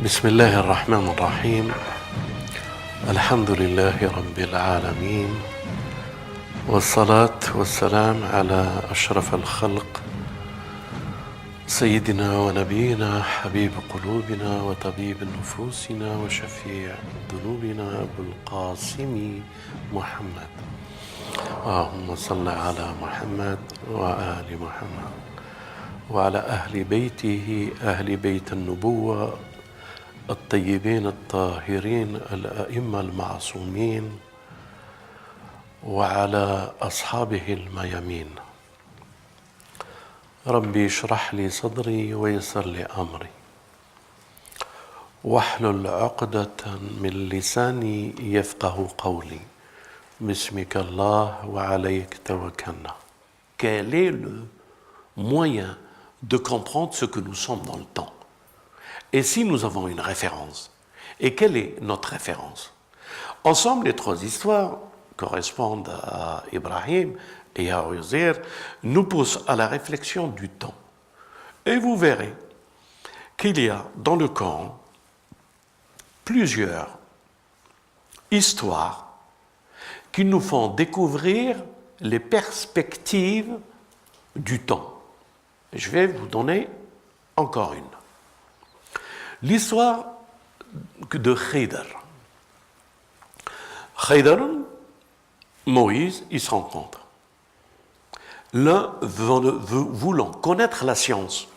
بسم الله الرحمن الرحيم الحمد لله رب العالمين والصلاة والسلام على أشرف الخلق سيدنا ونبينا حبيب قلوبنا وطبيب نفوسنا وشفيع ذنوبنا أبو القاسم محمد اللهم صل على محمد وآل محمد وعلى أهل بيته أهل بيت النبوة الطيبين الطاهرين الأئمة المعصومين وعلى أصحابه الميامين ربي اشرح لي صدري ويسر لي أمري واحلل عقدة من لساني يفقه قولي بسمك الله وعليك توكلنا. Quel est le moyen de comprendre ce que nous sommes dans le temps? Et si nous avons une référence? Et quelle est notre référence? Ensemble, les trois histoires correspondent à Ibrahim et à Uzair, nous poussent à la réflexion du temps. Et vous verrez qu'il y a dans le Coran plusieurs histoires qui nous font découvrir les perspectives du temps. Et je vais vous donner encore une. L'histoire de Khidr. Khidr, Moïse, ils se rencontrent. L'un voulant connaître la science.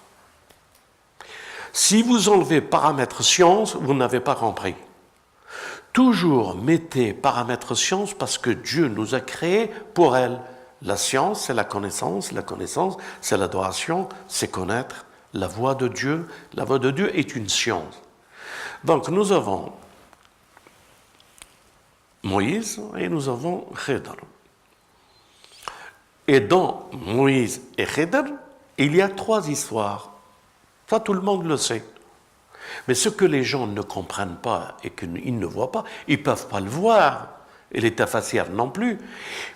Si vous enlevez paramètre science, vous n'avez pas compris. Toujours mettez paramètre science parce que Dieu nous a créés pour elle. La science, c'est la connaissance, c'est l'adoration, c'est connaître la voix de Dieu. La voix de Dieu est une science. Donc nous avons Moïse et nous avons Khidr. Et dans Moïse et Khidr, il y a trois histoires. Ça, tout le monde le sait. Mais ce que les gens ne comprennent pas et qu'ils ne voient pas, ils ne peuvent pas le voir. Et les tafassirs non plus.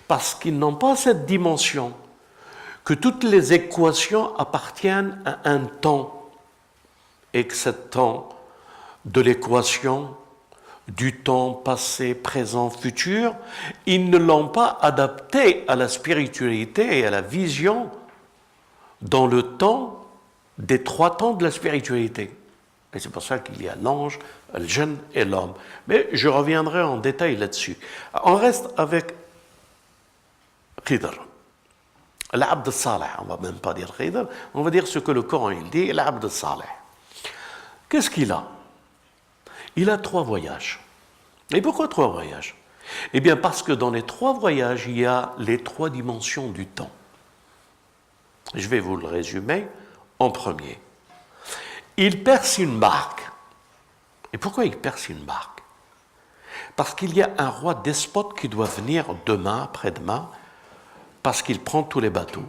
Parce qu'ils n'ont pas cette dimension que toutes les équations appartiennent à un temps. Et que ce temps de l'équation, du temps passé, présent, futur, ils ne l'ont pas adapté à la spiritualité et à la vision dans le temps des trois temps de la spiritualité. Et c'est pour ça qu'il y a l'ange, le djinn et l'homme. Mais je reviendrai en détail là-dessus. On reste avec Khidr. L'abd salih, on ne va même pas dire Khidr, on va dire ce que le Coran il dit, l'abd salih. Qu'est-ce qu'il a? Il a 3 voyages. Et pourquoi 3 voyages? Eh bien parce que dans les 3 voyages, il y a les 3 dimensions du temps. Je vais vous le résumer en premier. Il perce une barque. Et pourquoi il perce une barque? Parce qu'il y a un roi despote qui doit venir demain, après-demain, parce qu'il prend tous les bateaux.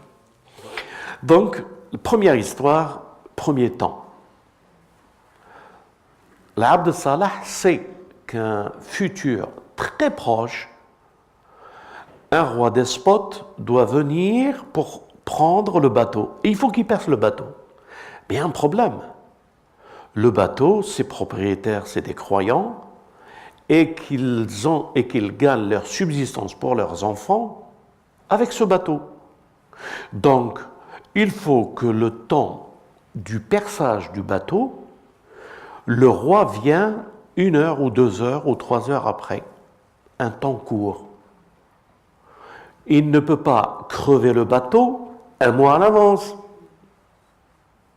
Donc, première histoire, premier temps. L'Abd Salah sait qu'un futur très proche, un roi despote doit venir pour prendre le bateau. Et il faut qu'il perce le bateau. Mais il y a un problème. Le bateau, ses propriétaires, c'est des croyants, et qu'ils gagnent leur subsistance pour leurs enfants avec ce bateau. Donc, il faut que le temps du perçage du bateau, le roi vient 1 heure ou 2 heures ou 3 heures après, un temps court. Il ne peut pas crever le bateau 1 mois à l'avance.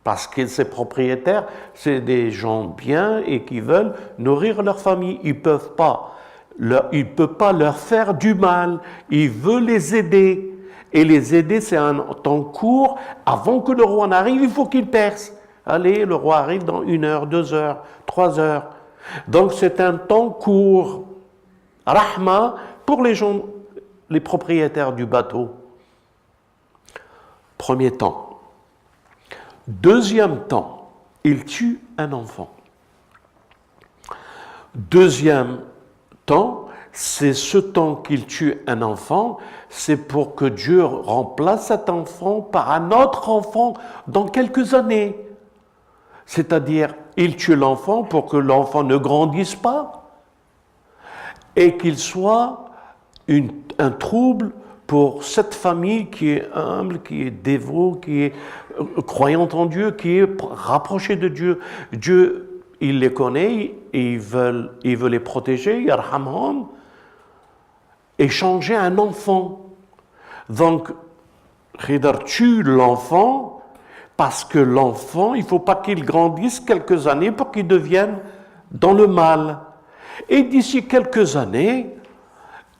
Parce que ses propriétaires, c'est des gens bien et qui veulent nourrir leur famille. Il ne peut pas leur faire du mal. Il veut les aider. Et les aider, c'est un temps court. Avant que le roi n'arrive, il faut qu'il perce. Allez, le roi arrive dans 1 heure, 2 heures, 3 heures. Donc c'est un temps court. Rahma pour les gens, les propriétaires du bateau. Premier temps. Deuxième temps, il tue un enfant. Deuxième temps, c'est ce temps qu'il tue un enfant, c'est pour que Dieu remplace cet enfant par un autre enfant dans quelques années. C'est-à-dire, il tue l'enfant pour que l'enfant ne grandisse pas et qu'il soit un trouble pour cette famille qui est humble, qui est dévot, qui est croyante en Dieu, qui est rapprochée de Dieu. Dieu, il les connaît et il veut les protéger, yarhamhum, et changer un enfant. Donc, Khidr tue l'enfant parce que l'enfant, il ne faut pas qu'il grandisse quelques années pour qu'il devienne dans le mal. Et d'ici quelques années,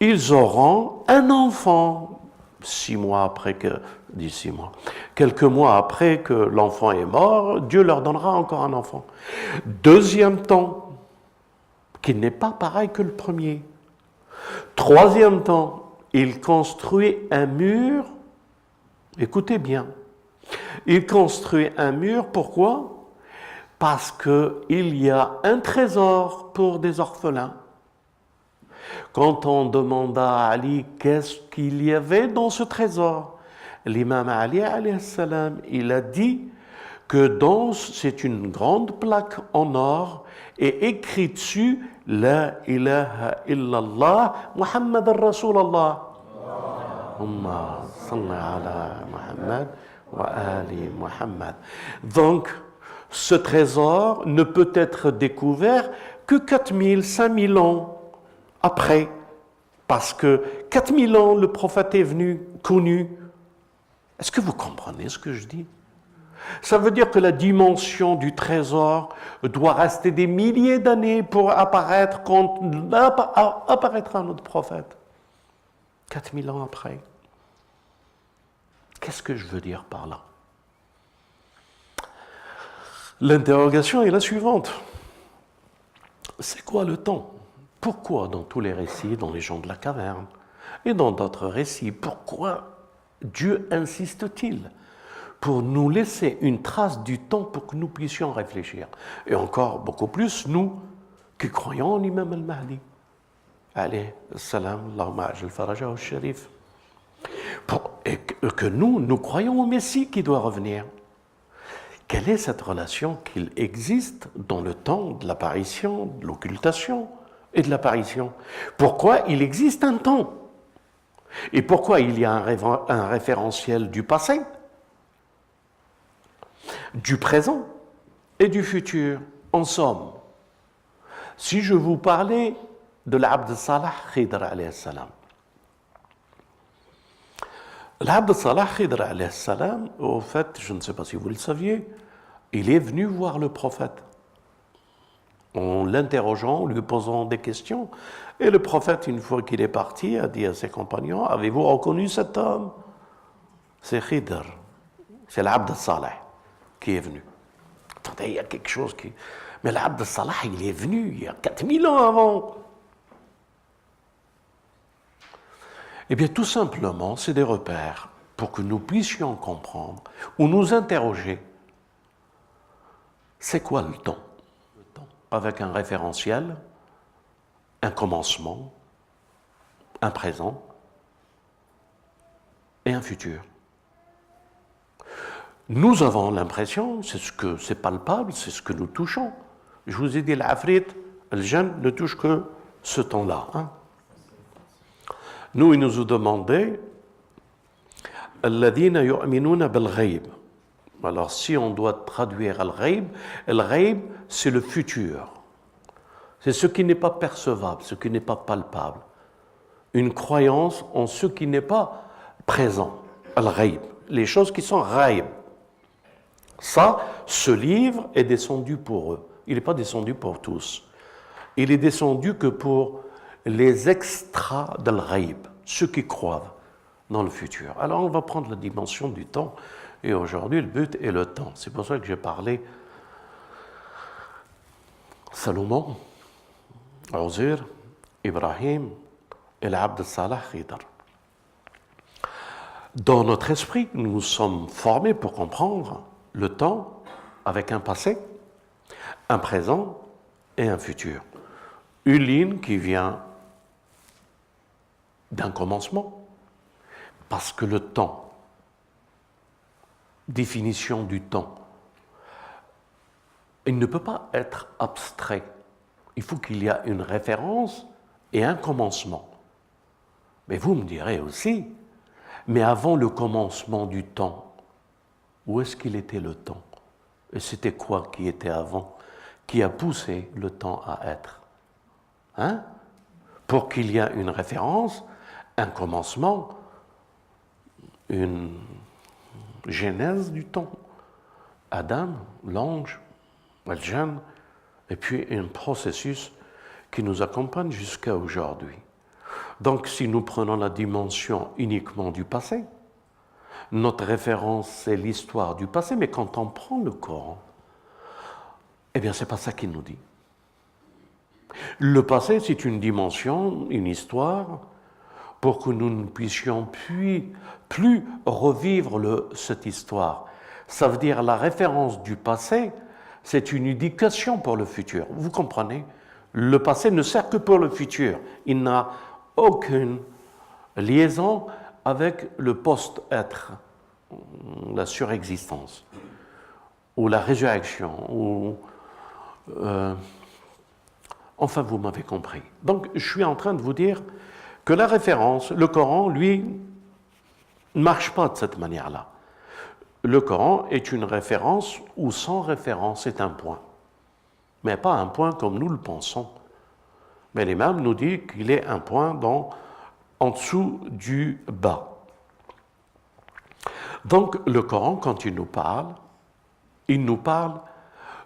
ils auront un enfant. 6 mois après que, 6 mois, quelques mois après que l'enfant est mort, Dieu leur donnera encore un enfant. Deuxième temps, qui n'est pas pareil que le premier. Troisième temps, il construit un mur. Écoutez bien. Il construit un mur, pourquoi? Parce qu'il y a un trésor pour des orphelins. Quand on demanda à Ali qu'est-ce qu'il y avait dans ce trésor, l'imam Ali, alayhi salam, il a dit que c'est une grande plaque en or et écrit dessus La ilaha illallah Muhammad Rasulallah. Allahumma salli ala Muhammad wa ali Muhammad. Donc, ce trésor ne peut être découvert que 4000, 5000 ans après, parce que 4000 ans, le prophète est venu, connu. Est-ce que vous comprenez ce que je dis? Ça veut dire que la dimension du trésor doit rester des milliers d'années pour apparaître quand apparaîtra notre prophète. 4000 ans après. Qu'est-ce que je veux dire par là? L'interrogation est la suivante. C'est quoi le temps? Pourquoi dans tous les récits, dans les gens de la caverne et dans d'autres récits, pourquoi Dieu insiste-t-il pour nous laisser une trace du temps pour que nous puissions réfléchir? Et encore beaucoup plus, nous qui croyons en l'imam al-Mahdi. Alayhi salam, Allahumma ajil farajahu al-sharif. Et que nous croyons au Messie qui doit revenir. Quelle est cette relation qu'il existe dans le temps de l'apparition, de l'occultation et de l'apparition? Pourquoi il existe un temps? Et pourquoi il y a un référentiel du passé, du présent et du futur? En somme, si je vous parlais de l'Abd Salah Khidr alayhi salam, l'Abd Salah Khidr alayhi salam, au fait, je ne sais pas si vous le saviez, il est venu voir le prophète en l'interrogeant, en lui posant des questions. Et le prophète, une fois qu'il est parti, a dit à ses compagnons, avez-vous reconnu cet homme? C'est Khidr, c'est l'Abd Salah qui est venu. Attendez, il y a quelque chose qui... Mais l'Abd Salah, il est venu il y a 4000 ans avant. Eh bien, tout simplement, c'est des repères pour que nous puissions comprendre ou nous interroger. C'est quoi le temps? Avec un référentiel, un commencement, un présent et un futur. Nous avons l'impression, c'est palpable, c'est ce que nous touchons. Je vous ai dit, l'Afrit, le jeune ne touche que ce temps-là. Hein? Nous, il nous a demandé الذين يؤمنون بالغيب. Alors, si on doit traduire al-ghaib, c'est le futur. C'est ce qui n'est pas percevable, ce qui n'est pas palpable. Une croyance en ce qui n'est pas présent, al-ghaib. Les choses qui sont ghaib. Ça, ce livre est descendu pour eux. Il n'est pas descendu pour tous. Il est descendu que pour les extras d'al-ghaib, ceux qui croient dans le futur. Alors, on va prendre la dimension du temps. Et aujourd'hui, le but est le temps. C'est pour ça que j'ai parlé Salomon, Uzayr, Ibrahim et l'Abd Salah Khidr. Dans notre esprit, nous sommes formés pour comprendre le temps avec un passé, un présent et un futur. Une ligne qui vient d'un commencement, parce que le temps, définition du temps, il ne peut pas être abstrait. Il faut qu'il y ait une référence et un commencement. Mais vous me direz aussi, mais avant le commencement du temps, où est-ce qu'il était le temps? Et c'était quoi qui était avant, qui a poussé le temps à être? Hein? Pour qu'il y ait une référence, un commencement, une genèse du temps. Adam, l'ange, Al-Jan, et puis un processus qui nous accompagne jusqu'à aujourd'hui. Donc, si nous prenons la dimension uniquement du passé, notre référence, c'est l'histoire du passé, mais quand on prend le Coran, eh bien, c'est pas ça qu'il nous dit. Le passé, c'est une dimension, une histoire, pour que nous ne puissions plus revivre cette histoire. Ça veut dire la référence du passé, c'est une éducation pour le futur. Vous comprenez? Le passé ne sert que pour le futur. Il n'a aucune liaison avec le post-être, la surexistence, ou la résurrection, ou... enfin, vous m'avez compris. Donc, je suis en train de vous dire que la référence, le Coran, lui, ne marche pas de cette manière-là. Le Coran est une référence où sans référence est un point. Mais pas un point comme nous le pensons. Mais l'imam nous dit qu'il est un point en dessous du bas. Donc le Coran, quand il nous parle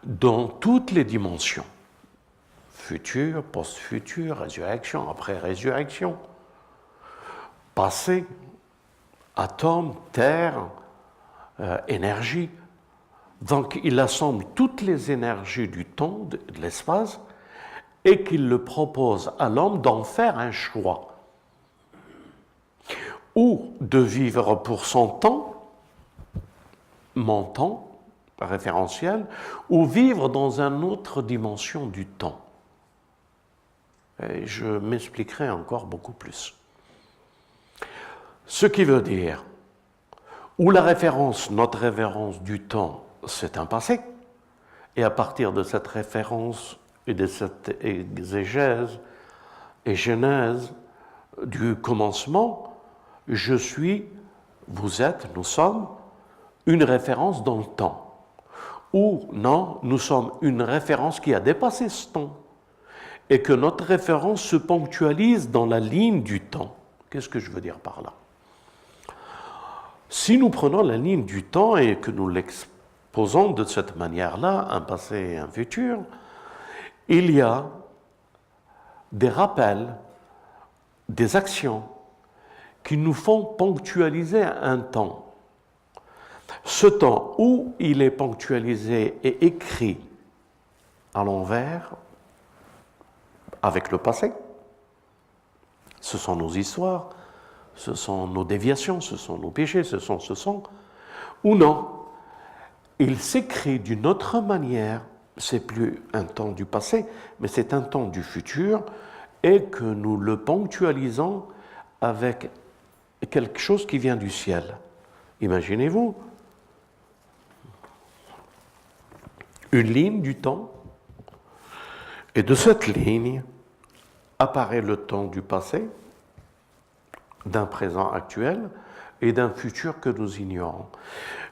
dans toutes les dimensions. Futur, post-futur, résurrection, après résurrection. Passé, atome, terre, énergie. Donc il assemble toutes les énergies du temps, de l'espace, et qu'il le propose à l'homme d'en faire un choix. Ou de vivre pour son temps, mon temps, référentiel, ou vivre dans une autre dimension du temps. Et je m'expliquerai encore beaucoup plus. Ce qui veut dire, où la référence, notre référence du temps, c'est un passé, et à partir de cette référence et de cette exégèse et genèse du commencement, je suis, vous êtes, nous sommes, une référence dans le temps. Ou non, nous sommes une référence qui a dépassé ce temps, et que notre référence se ponctualise dans la ligne du temps. Qu'est-ce que je veux dire par là? Si nous prenons la ligne du temps et que nous l'exposons de cette manière-là, un passé et un futur, il y a des rappels, des actions qui nous font ponctualiser un temps. Ce temps où il est ponctualisé et écrit à l'envers, avec le passé, ce sont nos histoires, ce sont nos déviations, ce sont nos péchés, ce sont, ou non, il s'écrit d'une autre manière, c'est plus un temps du passé, mais c'est un temps du futur, et que nous le ponctualisons avec quelque chose qui vient du ciel. Imaginez-vous, une ligne du temps, et de cette ligne apparaît le temps du passé, d'un présent actuel et d'un futur que nous ignorons.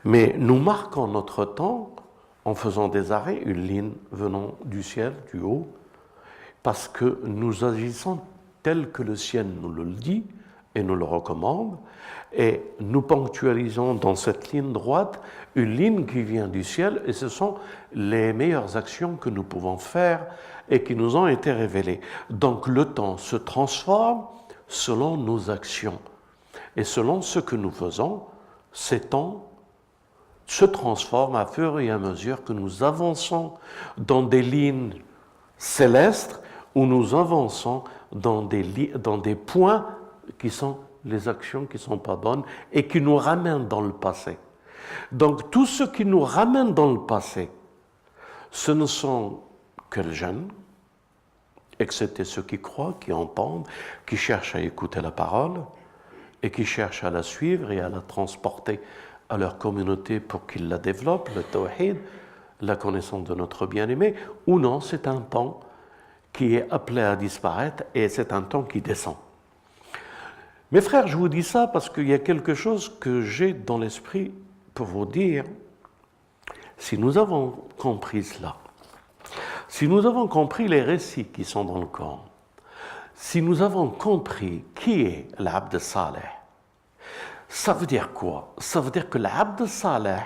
Mais nous marquons notre temps en faisant des arrêts, une ligne venant du ciel, du haut, parce que nous agissons tel que le ciel nous le dit et nous le recommande, et nous ponctualisons dans cette ligne droite une ligne qui vient du ciel, et ce sont les meilleures actions que nous pouvons faire et qui nous ont été révélées. Donc le temps se transforme selon nos actions. Et selon ce que nous faisons, ces temps se transforment à fur et à mesure que nous avançons dans des lignes célestes où nous avançons dans des points qui sont les actions qui ne sont pas bonnes et qui nous ramènent dans le passé. Donc tout ce qui nous ramène dans le passé, ce ne sont que les jeunes, excepté ceux qui croient, qui entendent, qui cherchent à écouter la parole et qui cherchent à la suivre et à la transporter à leur communauté pour qu'ils la développent, le tawhid, la connaissance de notre bien-aimé, ou non, c'est un temps qui est appelé à disparaître et c'est un temps qui descend. Mes frères, je vous dis ça parce qu'il y a quelque chose que j'ai dans l'esprit pour vous dire. Si nous avons compris cela, si nous avons compris les récits qui sont dans le Coran, si nous avons compris qui est l'Abd Saleh, ça veut dire quoi? Ça veut dire que l'Abd Saleh,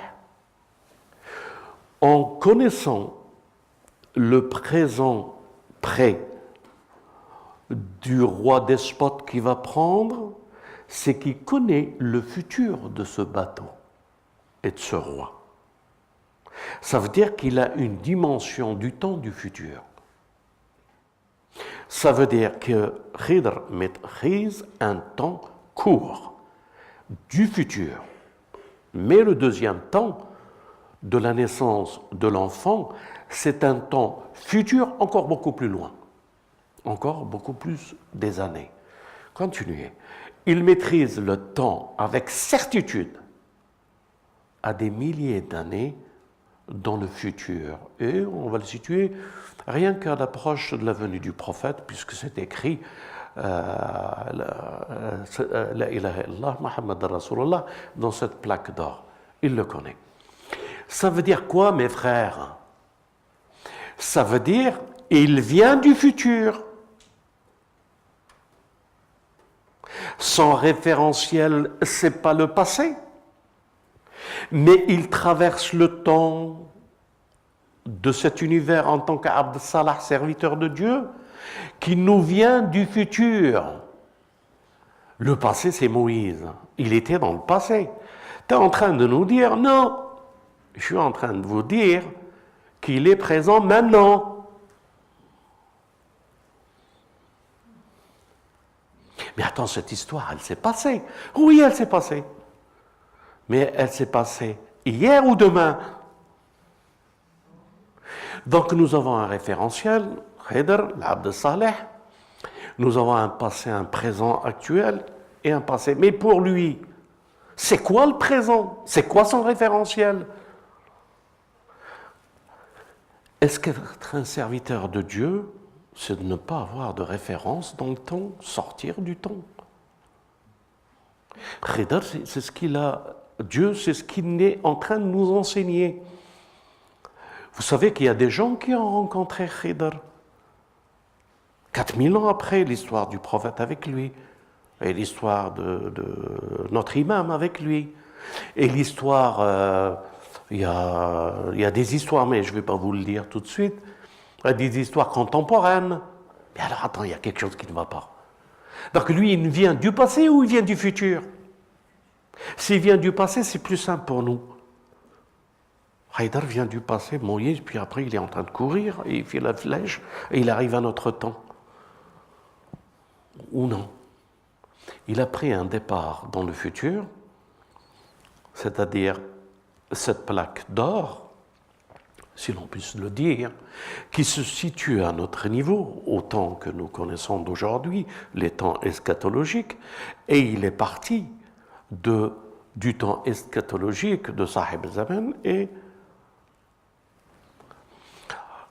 en connaissant le présent près du roi despote qui va prendre, c'est qu'il connaît le futur de ce bateau et de ce roi. Ça veut dire qu'il a une dimension du temps du futur. Ça veut dire que Khidr maîtrise un temps court du futur. Mais le deuxième temps de la naissance de l'enfant, c'est un temps futur encore beaucoup plus loin. Encore beaucoup plus des années. Continuez. Il maîtrise le temps avec certitude à des milliers d'années dans le futur. Et on va le situer rien qu'à l'approche de la venue du prophète, puisque c'est écrit La ilaha illallah, Muhammad Rasulullah, dans cette plaque d'or. Il le connaît. Ça veut dire quoi, mes frères? Ça veut dire il vient du futur. Son référentiel, c'est pas le passé, mais il traverse le temps de cet univers en tant qu'Abd Salah, serviteur de Dieu, qui nous vient du futur. Le passé, c'est Moïse. Il était dans le passé. Tu es en train de nous dire, non, je suis en train de vous dire qu'il est présent maintenant. Mais attends, cette histoire, elle s'est passée. Oui, elle s'est passée. Mais elle s'est passée hier ou demain. Donc nous avons un référentiel, Khidr, l'Abd Saleh. Nous avons un passé, un présent actuel et un passé. Mais pour lui, c'est quoi le présent? C'est quoi son référentiel? Est-ce qu'être un serviteur de Dieu, c'est de ne pas avoir de référence dans le temps, sortir du temps? Khidr, c'est ce qu'il a, Dieu, c'est ce qu'il est en train de nous enseigner. Vous savez qu'il y a des gens qui ont rencontré Khidr 4000 ans après l'histoire du prophète avec lui, et l'histoire de notre imam avec lui, et l'histoire, il y a des histoires, mais je ne vais pas vous le dire tout de suite, il y a des histoires contemporaines. Mais alors attends, il y a quelque chose qui ne va pas. Donc lui, il vient du passé ou il vient du futur? S'il vient du passé, c'est plus simple pour nous. Haïdar vient du passé, Moïse, puis après il est en train de courir, et il fait la flèche, et il arrive à notre temps. Ou non. Il a pris un départ dans le futur, c'est-à-dire cette plaque d'or, si l'on puisse le dire, qui se situe à notre niveau, au temps que nous connaissons d'aujourd'hui, les temps eschatologiques, et il est parti du temps eschatologique de Sahib Zaman. Et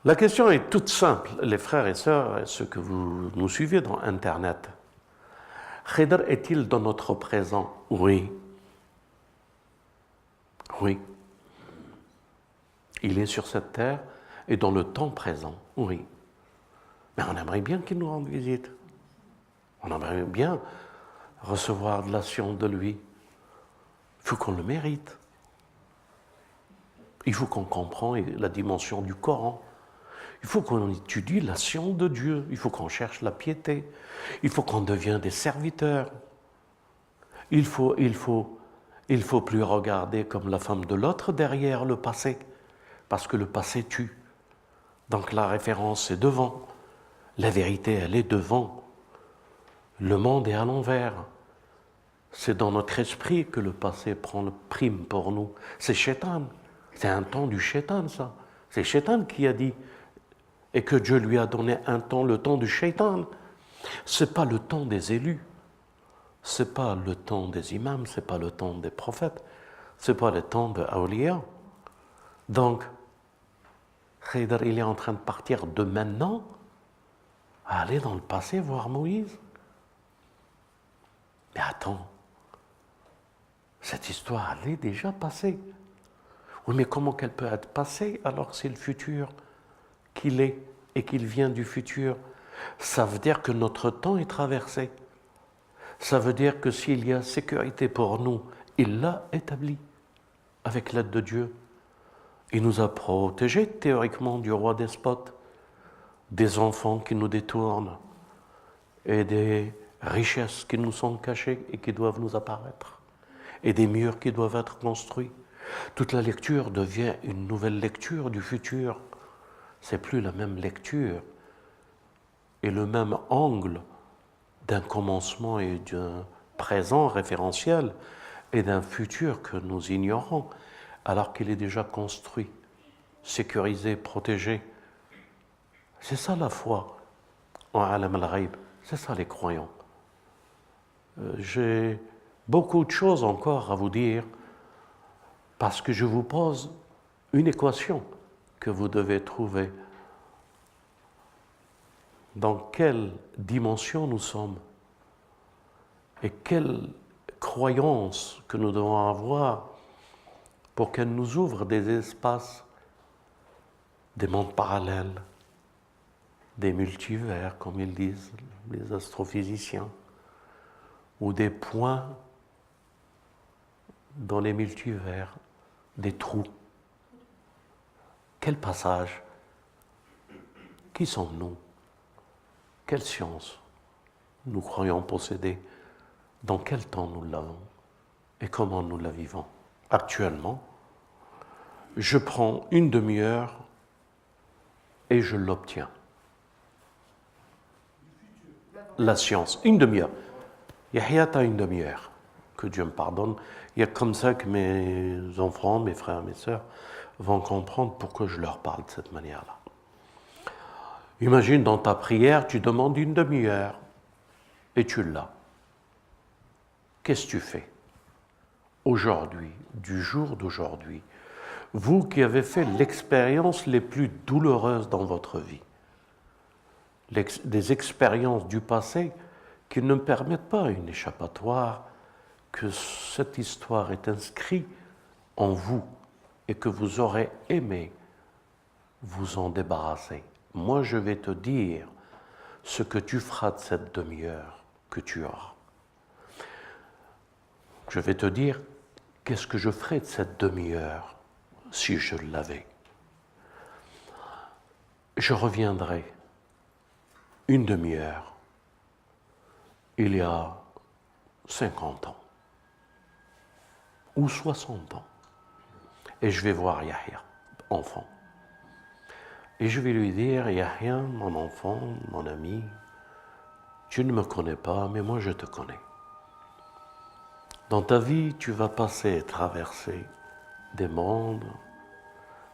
la question est toute simple, les frères et sœurs, ceux que vous nous suivez dans Internet. Khidr est-il dans notre présent? Oui. Oui. Il est sur cette terre et dans le temps présent, oui. Mais on aimerait bien qu'il nous rende visite. On aimerait bien recevoir de l'action de lui. Il faut qu'on le mérite. Il faut qu'on comprenne la dimension du Coran. Il faut qu'on étudie l'action de Dieu. Il faut qu'on cherche la piété. Il faut qu'on devienne des serviteurs. Il faut plus regarder comme la femme de l'autre derrière le passé. Parce que le passé tue. Donc la référence est devant. La vérité, elle est devant. Le monde est à l'envers. C'est dans notre esprit que le passé prend le prime pour nous. C'est Shaitan. C'est un temps du Shaitan, ça. C'est Shaitan qui a dit, et que Dieu lui a donné un temps, le temps du Shaitan. Ce n'est pas le temps des élus. Ce n'est pas le temps des imams, ce n'est pas le temps des prophètes. Ce n'est pas le temps de Awliya. Donc, Khidr, il est en train de partir de maintenant à aller dans le passé voir Moïse. Mais attends, cette histoire, elle est déjà passée. Oui, mais comment qu'elle peut être passée alors que c'est le futur qu'il est et qu'il vient du futur? Ça veut dire que notre temps est traversé. Ça veut dire que s'il y a sécurité pour nous, il l'a établi avec l'aide de Dieu. Il nous a protégés théoriquement du roi despote, des enfants qui nous détournent et des richesses qui nous sont cachées et qui doivent nous apparaître et des murs qui doivent être construits. Toute la lecture devient une nouvelle lecture du futur. C'est plus la même lecture et le même angle d'un commencement et d'un présent référentiel et d'un futur que nous ignorons alors qu'il est déjà construit, sécurisé, protégé. C'est ça la foi en alam al-ghaib, c'est ça les croyants. J'ai beaucoup de choses encore à vous dire parce que je vous pose une équation que vous devez trouver. Dans quelle dimension nous sommes et quelle croyance que nous devons avoir pour qu'elle nous ouvre des espaces, des mondes parallèles, des multivers, comme ils disent les astrophysiciens, ou des points dans les multivers, des trous. Quel passage? Qui sommes-nous? Quelle science nous croyons posséder? Dans quel temps nous l'avons? Et comment nous la vivons? Actuellement, je prends une demi-heure et je l'obtiens. La science, une demi-heure. Yahya, t'as une demi-heure. Que Dieu me pardonne. Il y a comme ça que mes enfants, mes frères, mes sœurs vont comprendre pourquoi je leur parle de cette manière-là. Imagine dans ta prière, tu demandes une demi-heure et tu l'as. Qu'est-ce que tu fais? Aujourd'hui, du jour d'aujourd'hui, vous qui avez fait l'expérience les plus douloureuses dans votre vie, des expériences du passé qui ne permettent pas une échappatoire, que cette histoire est inscrite en vous et que vous aurez aimé vous en débarrasser. Moi, je vais te dire ce que tu feras de cette demi-heure que tu auras. Je vais te dire qu'est-ce que je ferais de cette demi-heure si je l'avais. Je reviendrai une demi-heure il y a 50 ans ou 60 ans et je vais voir Yahya, enfant. Et je vais lui dire, Yahya, mon enfant, mon ami, tu ne me connais pas, mais moi je te connais. Dans ta vie, tu vas passer et traverser des mondes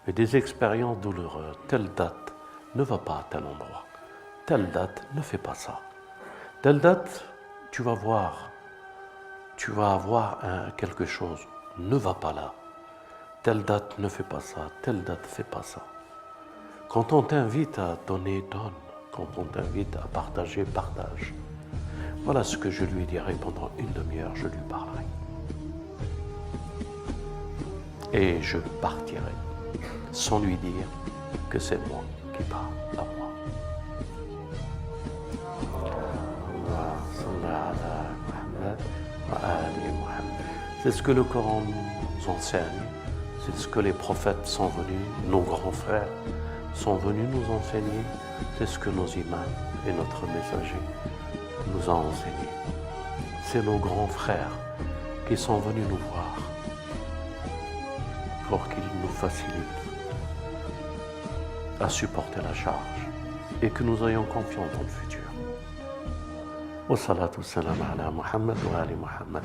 et des expériences douloureuses. Telle date, ne va pas à tel endroit. Telle date, ne fais pas ça. Telle date, tu vas avoir quelque chose. Ne va pas là. Telle date, ne fais pas ça. Telle date, fais pas ça. Quand on t'invite à donner, donne. Quand on t'invite à partager, partage. Voilà ce que je lui dirai pendant une demi-heure, je lui parlerai. Et je partirai sans lui dire que c'est moi qui parle à moi. C'est ce que le Coran nous enseigne, c'est ce que les prophètes sont venus, nos grands frères sont venus nous enseigner, c'est ce que nos imams et notre messager nous ont enseigné. C'est nos grands frères qui sont venus nous voir pour qu'ils nous facilitent à supporter la charge et que nous ayons confiance dans le futur. Wa salatu salam ala Muhammad wa ali Muhammad.